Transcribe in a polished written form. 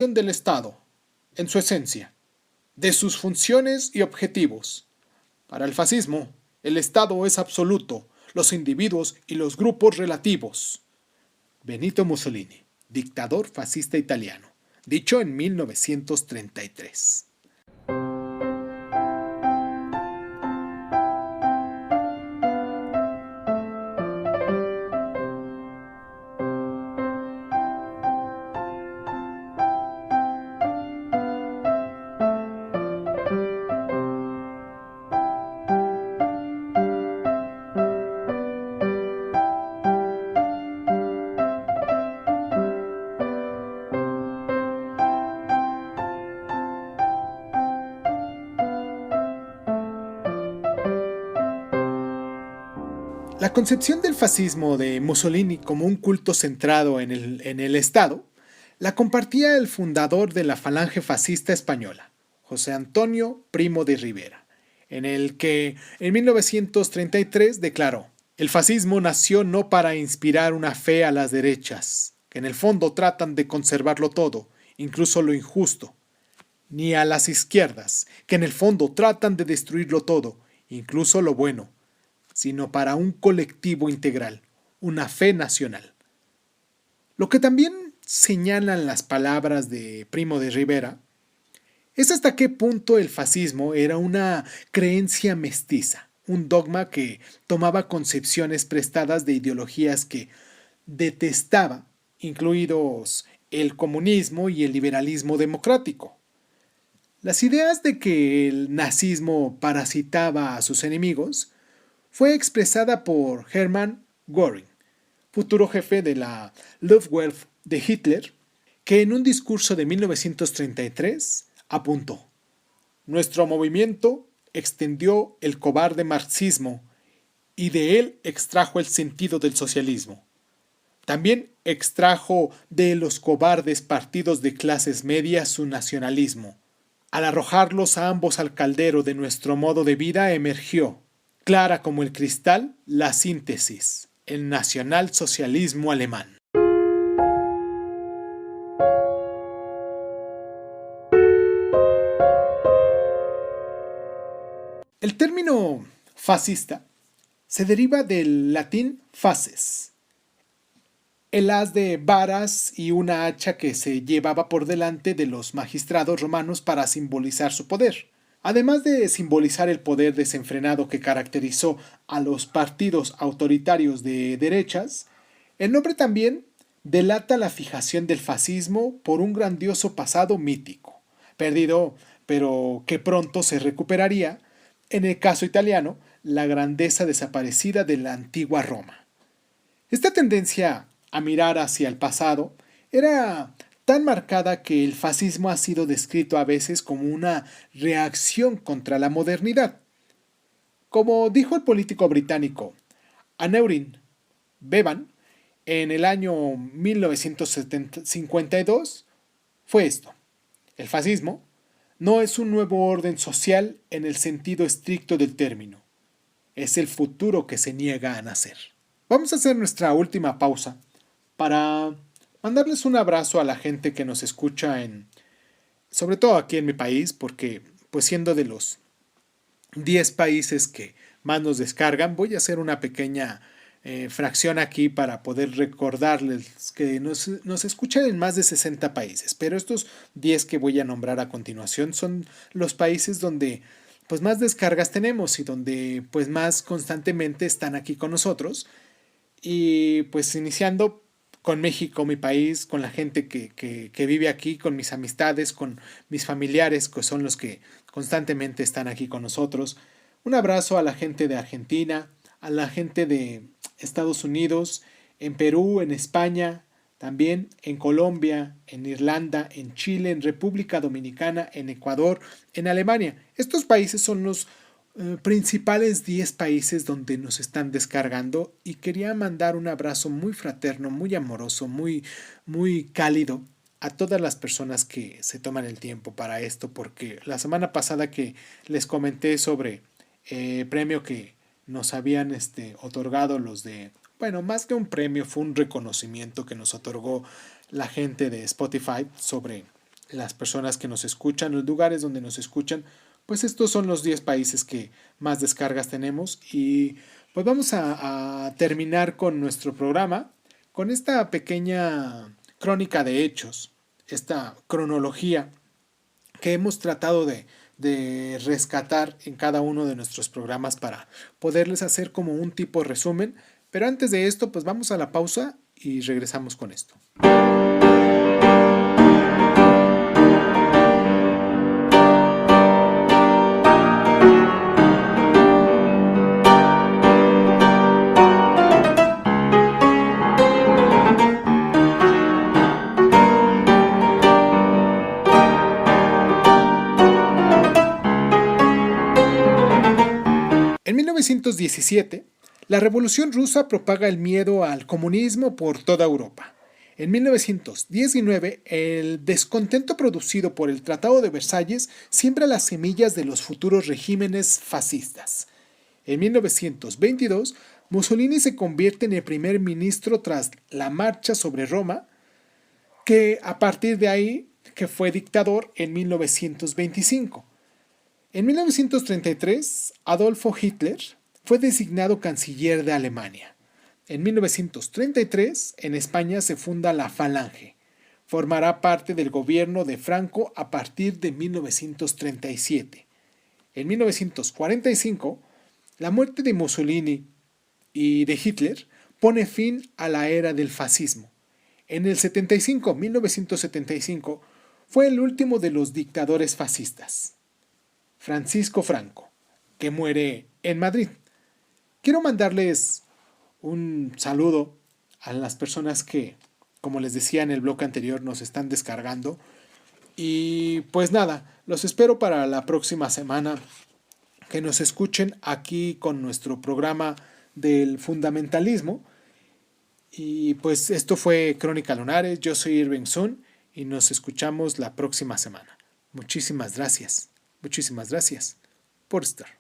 del Estado, en su esencia, de sus funciones y objetivos. Para el fascismo, el Estado es absoluto, los individuos y los grupos relativos. Benito Mussolini, dictador fascista italiano, dicho en 1933. La concepción del fascismo de Mussolini como un culto centrado en el Estado la compartía el fundador de la Falange Fascista Española, José Antonio Primo de Rivera, en el que en 1933 declaró: "El fascismo nació no para inspirar una fe a las derechas, que en el fondo tratan de conservarlo todo, incluso lo injusto, ni a las izquierdas, que en el fondo tratan de destruirlo todo, incluso lo bueno, sino para un colectivo integral, una fe nacional". Lo que también señalan las palabras de Primo de Rivera es hasta qué punto el fascismo era una creencia mestiza, un dogma que tomaba concepciones prestadas de ideologías que detestaba, incluidos el comunismo y el liberalismo democrático. Las ideas de que el nazismo parasitaba a sus enemigos fue expresada por Hermann Göring, futuro jefe de la Luftwaffe de Hitler, que en un discurso de 1933 apuntó: "Nuestro movimiento extendió el cobarde marxismo y de él extrajo el sentido del socialismo. También extrajo de los cobardes partidos de clases medias su nacionalismo. Al arrojarlos a ambos al caldero de nuestro modo de vida emergió, clara como el cristal, la síntesis, el nacionalsocialismo alemán". El término fascista se deriva del latín faces, el haz de varas y una hacha que se llevaba por delante de los magistrados romanos para simbolizar su poder. Además de simbolizar el poder desenfrenado que caracterizó a los partidos autoritarios de derechas, el nombre también delata la fijación del fascismo por un grandioso pasado mítico, perdido pero que pronto se recuperaría, en el caso italiano, la grandeza desaparecida de la antigua Roma. Esta tendencia a mirar hacia el pasado era tan marcada que el fascismo ha sido descrito a veces como una reacción contra la modernidad. Como dijo el político británico Aneurin Bevan en el año 1952, fue esto: "El fascismo no es un nuevo orden social en el sentido estricto del término, es el futuro que se niega a nacer". Vamos a hacer nuestra última pausa para mandarles un abrazo a la gente que nos escucha sobre todo aquí en mi país, porque pues siendo de los 10 países que más nos descargan, voy a hacer una pequeña fracción aquí para poder recordarles que nos escuchan en más de 60 países, pero estos 10 que voy a nombrar a continuación son los países donde pues más descargas tenemos y donde pues más constantemente están aquí con nosotros. Y pues iniciando con México, mi país, con la gente que vive aquí, con mis amistades, con mis familiares, que son los que constantemente están aquí con nosotros. Un abrazo a la gente de Argentina, a la gente de Estados Unidos, en Perú, en España, también en Colombia, en Irlanda, en Chile, en República Dominicana, en Ecuador, en Alemania. Estos países son los principales 10 países donde nos están descargando, y quería mandar un abrazo muy fraterno, muy amoroso, muy cálido a todas las personas que se toman el tiempo para esto, porque la semana pasada que les comenté sobre el premio que nos habían otorgado los de, bueno, más que un premio, fue un reconocimiento que nos otorgó la gente de Spotify sobre las personas que nos escuchan, los lugares donde nos escuchan, pues estos son los 10 países que más descargas tenemos. Y pues vamos a terminar con nuestro programa, con esta pequeña crónica de hechos, esta cronología que hemos tratado de rescatar en cada uno de nuestros programas para poderles hacer como un tipo de resumen. Pero antes de esto, pues vamos a la pausa y regresamos con esto. En 1917, la Revolución Rusa propaga el miedo al comunismo por toda Europa. En 1919, el descontento producido por el Tratado de Versalles siembra las semillas de los futuros regímenes fascistas. En 1922, Mussolini se convierte en el primer ministro tras la marcha sobre Roma, que a partir de ahí que fue dictador en 1925. En 1933, Adolfo Hitler fue designado canciller de Alemania. En 1933, en España se funda la Falange. Formará parte del gobierno de Franco a partir de 1937. En 1945, la muerte de Mussolini y de Hitler pone fin a la era del fascismo. En el 1975, fue el último de los dictadores fascistas, Francisco Franco, que muere en Madrid. Quiero mandarles un saludo a las personas que, como les decía en el bloque anterior, nos están descargando. Y pues nada, los espero para la próxima semana, que nos escuchen aquí con nuestro programa del fundamentalismo. Y pues esto fue Crónica Lunares, yo soy Irving Sun y nos escuchamos la próxima semana. Muchísimas gracias por estar.